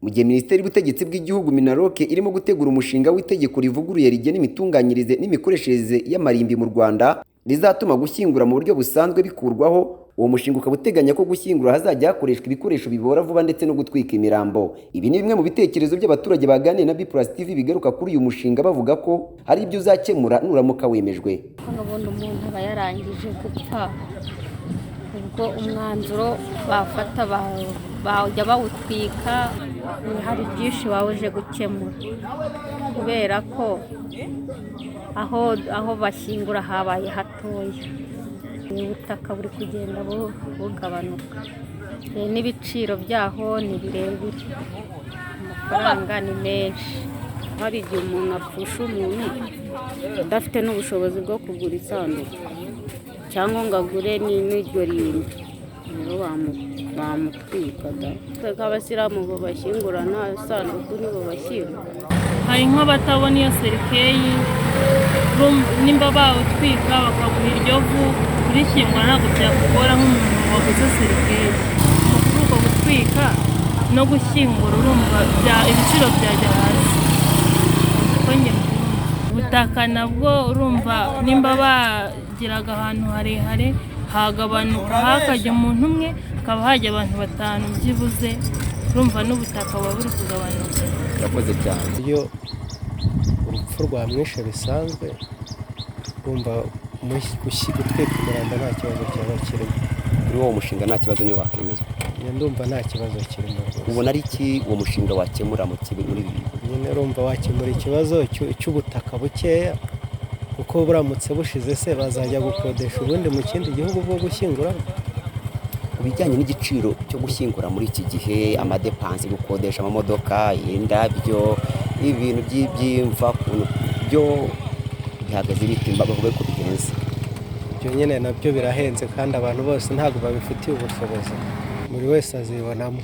mu gihe Minisiteri y'Ubutegetsi bw'Igihugu Minaroke irimo gutegura umushinga w'itegeko rivuguruye rigena imitunganyirize n'imikoreshereze y'amarimbi mu Rwanda rizatuma gushyingura mu buryo busanzwe bikurwaho. Uwo mushinga ukaba uteganya ko gushyingura hazajya hakoreshwa ibikoresho bibora vuba ndetse no gutwika imirambo. Ibi ni bimwe mu bitekerezo by'abaturage baganiye na B+ TV bigaruka kuri uyu mushinga bavuga ko hari ibyo uzakemura nuramuka wemejwe. Ubundi umuntu aba yarangije gupfa, ubwo umwanzuro bafata bajya bawutwika, hari byinshi bawuje gukemura kubera ko aho bashyingura habaye hatoya, ubutaka buri kugenda bugabanuka, n'ibiciro byaho ni birebire, amafaranga ni menshi. Hari igihe umuntu apfusha umuntu udafite n'ubushobozi bwo kugura isanduku cyangwa ngo agure n'iryo rimbi, rero bamutwika da. Nk'abasilamu bo bashyingura nta sanduku nibo bashyingura. Hari nk'abatabona iyo serikeyi, nimba bawutwika bakaguha iryo vu kurishyingura ntabwo byakugora nk'umuntu waguze serikeyi. Kuri uko gutwika no gushyingura urumva ibiciro byajya hasi. Ubutaka nabwo urumva nimba bagiraga ahantu harehare hagabanuka hakajya umuntu umwe hakaba hajya abantu 5 byibuze, urumva n'ubutaka buba buri kugabanuka. Urakoze cyane. Iyo urupfu rwamwishe bisanzwe urumva gutwika umurambo nta kibazo cyaba kirimo. Kuri uwo mushinga nta kibazo niyo wakemezwa. Ndumva nta kibazo kirimo. Ubona ari iki uwo mushinga wakemura muri ibi? Nyine urumva wakemura ikibazo cy'ubutaka bukeya, kuko buramutse bushize se bazajya gukodesha ubundi mu kindi gihugu bwo gushyingura. Kubijyanye n'igiciro cyo gushyingura muri iki gihe, amadepansi, gukodesha amamodoka, indabyo, ibintu by'imva byo bihagaze bitimba bavuga ko bihenze. Ibyo nyine nabyo birahenze kandi abantu bose ntabwo babifitiye ubushobozi, buri wese azibonamo,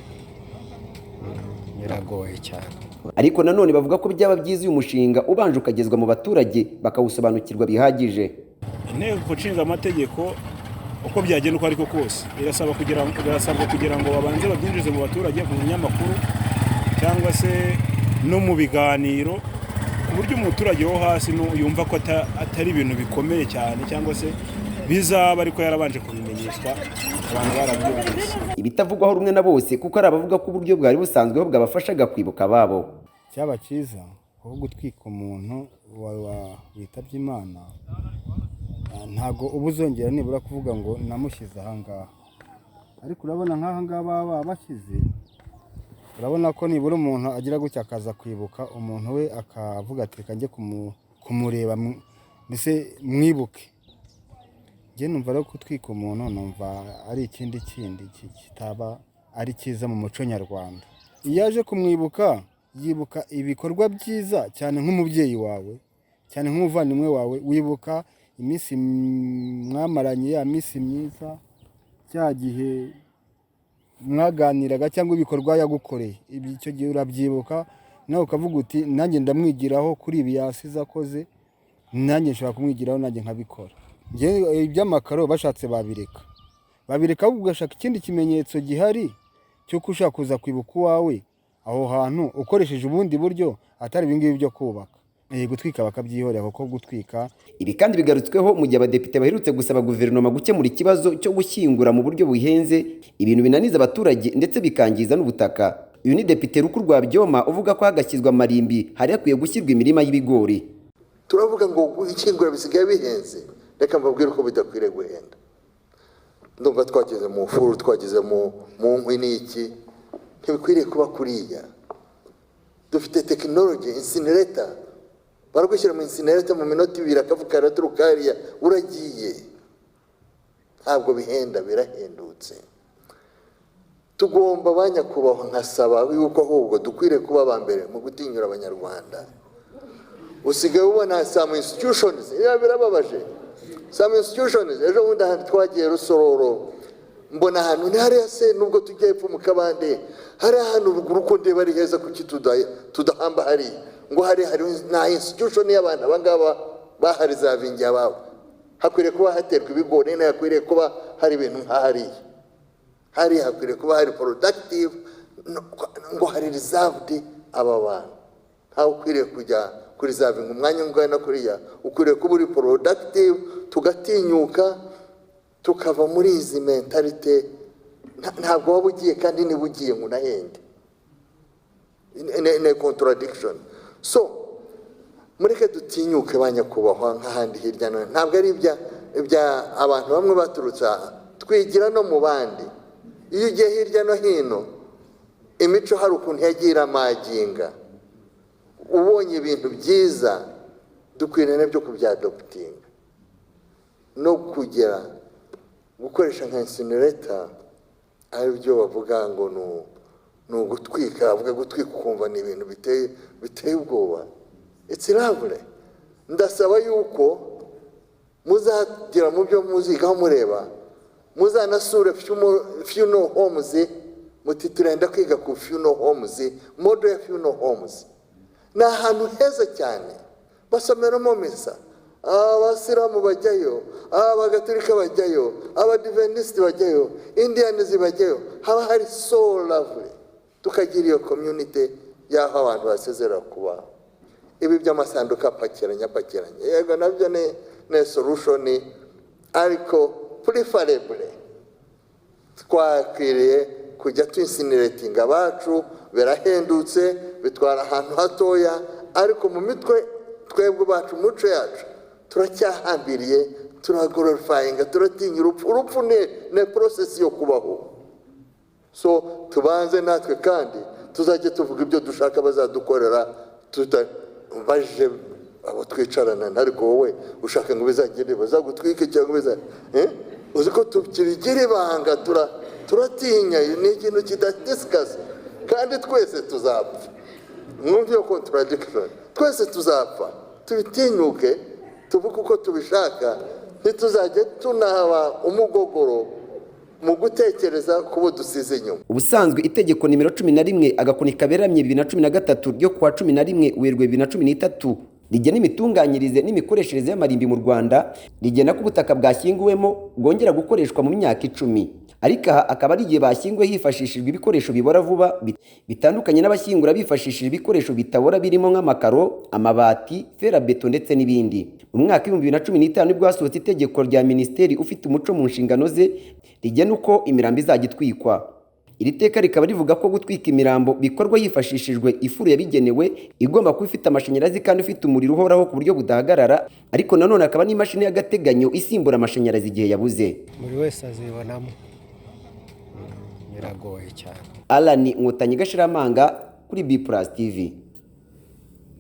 biragoye cyane. Ariko nanone bavuga ko byaba byiza uyu mushinga ubanje ukagezwa mu baturage bakawusobanukirwa bihagije. Inteko nshinga amategeko uko byagenda uko ariko kose birasabwa kugira ngo babanze babyinjize mu baturage, mu binyamakuru cyangwa se no mu biganiro, ku buryo umuturage wo hasi yumva ko atari ibintu bikomeye cyane cyangwa se bizaba ariko yarabanje kubimenyeshwa abantu barabyumvise. Ibitavugwaho rumwe na bose kuko ari abavuga ko uburyo bwari busanzweho bwabafashaga kwibuka ababo. Cyaba cyiza aho gutwika umuntu witabye Imana, ntago ubuzongera nibura kuvuga ngo namushyize ahangaha, ariko urabona nk'ahangaha baba bashyize, urabona ko nibura umuntu agira gutya akaza kwibuka umuntu we akavuga ati reka njye kumureba mbese mwibuke. Njye numva rero gutwika umuntu numva ari ikindi kitaba ari cyiza mu muco nyarwanda. Iyo aje kumwibuka yibuka ibikorwa byiza cyane nk'umubyeyi wawe, cyane nk'umuvandimwe wawe, wibuka iminsi mwamaranye, ya minsi myiza, cya gihe mwaganiraga cyangwa ibikorwa yagukoreye. Icyo gihe urabyibuka nawe ukavuga uti nanjye ndamwigiraho kuri ibi yasize akoze, nanjye nshobora kumwigiraho nanjye nkabikora. Iby'amakaro bashatse babireka ahubwo ugashaka ikindi kimenyetso gihari cy'uko ushaka kuza kwibuka uwawe aho hantu ukoresheje ubundi buryo atari ibingibi byo kubaka. Gutwika bakabyihorera kuko gutwika. Ibi kandi bigarutsweho mu gihe abadepite baherutse gusaba guverinoma gukemura ikibazo cyo gushyingura mu buryo buhenze, ibintu binaniza abaturage ndetse bikangiza n'ubutaka. Uyu ni Depite Ruku Rwabyoma uvuga ko hagashyizwa amarimbi hari hakwiye gushyirwa imirima y'ibigori. Turavuga ngo gushyingura bisigaye bihenze, reka mbabwire uko bidakwiriye guhenda. Ndumva twageze mu furu, twageze mu nkwi n'iki, ntibikwiriye kuba kuriya. Dufite tekinoloji, incinerator, baragushyira mu incinerator mu minota 2 akavuka araturuka hariya uragiye. Ntabwo bihenda, birahendutse. Tugomba banyakubahwa nkasaba yuko ahubwo dukwiriye kuba abambere mu gutinyura abanyarwanda. Usigaye ubona some institutions, birababaje. Some institutions, ejo bundi ahantu twagiye Rusororo, mbona ahantu ntihariya se nubwo tugiye epfo mu Kabande, hari ahantu ruguru ko ndeba ari heza kuki tudahamba hari ngo hari na institution y'abantu abangaba bahari zavingiye ababo. Hakwiriye kuba haterwa ibigori, hakwiriye kuba hari ibintu nk'ahariya. Hari hakwiriye kuba hari productive ngo hari reserved aba bantu, ntawe ukwiriye kujya kuri reserving umwanya ungana kuriya, ukwiriye kuba uri productive, tugatinyuka tukava muri izi mentalite. Ntabwo waba ugiye kandi niba ugiye ngo unahende, ne contradiction. So mureke dutinyuke banyakubahwa nk'ahandi hirya no hino. Ntabwo ari ibya abantu bamwe baturutse twigira no mu bandi. Iyo ugiye hirya no hino imico hari ukuntu yagira amaginga, ubonye ibintu byiza dukwiriye nabyo kubyadoputinga no kugera gukoresha nka incinerator ari byo bavuga ngo ni ugutwika. Bavuga gutwika ukumva ni ibintu biteye ubwoba. It's lovely. Ndasaba yuko muzagira mu byo muzigaho mureba, muzanasure funeral homes, muti turenda kwiga ku funeral homes, model ya funeral homes. Ni ahantu heza cyane basomeramo misa. Abasilamu bajyayo, abagatolika bajyayo, abadiventisiti bajyayo, indians bajyayo. Haba hari so lovely. Tukagira iyo community y'aho abantu basezera kubaho. Ibi by'amasanduka apakiranya yego nabyo ne solution, ariko preferably twakwiriye kujya twincinerating abacu. Birahendutse, bitwara ahantu hatoya, ariko mu mitwe twebwe bacu, muco yacu turacyahambiriye, turaglorifyinga, turatinya urupfu ne process yo kubaho. So tubanze natwe kandi tuzajye tuvuga ibyo dushaka bazadukorera, baje abo twicarana. Ariko wowe ushaka ngo bizagire bazagutwike cyangwa uzi ko tukibigira ibanga, turatinya. Ni ikintu kidadiscuss, kandi twese tuzapfa. Mwumve iyo contradiction, twese tuzapfa. Tubitinyuke tuvuge uko tubishaka, ntituzajye tunaba umugogoro mu gutekereza kubo dusize inyuma. Ubusanzwe itegeko nimero 11 agakoni kaberamye 2013 ryo kuwa 11 Werurwe 2013 rigena imitunganyirize n'imikoreshereze y'amarimbi mu Rwanda, rigena ko ubutaka bwashyinguwemo bwongera gukoreshwa mu myaka 10. Ariko aha akaba ari igihe bashyingwe hifashishijwe ibikoresho bibora vuba bitandukanye n'abashyingura bifashishije ibikoresho bitabora birimo nk'amakaro, amabati, ferabeto ndetse n'ibindi. Mu mwaka 2015 nibwo hasohotse itegeko rya Minisiteri ufite umuco mu nshingano ze rigena uko imirambo izagitwikwa. Iri teka rikaba rivuga ko gutwika imirambo bikorwa hifashishijwe ifuru yabigenewe, igomba kuba ifite amashanyarazi kandi ufite umuriro uhoraho ku buryo budahagarara, ariko nanone akaba n'imashini y'agateganyo isimbura amashanyarazi igihe yabuze. Buri wese azibonamo, biragoye cyane. Alan Nkotanyi Gashiramanga kuri B+ TV.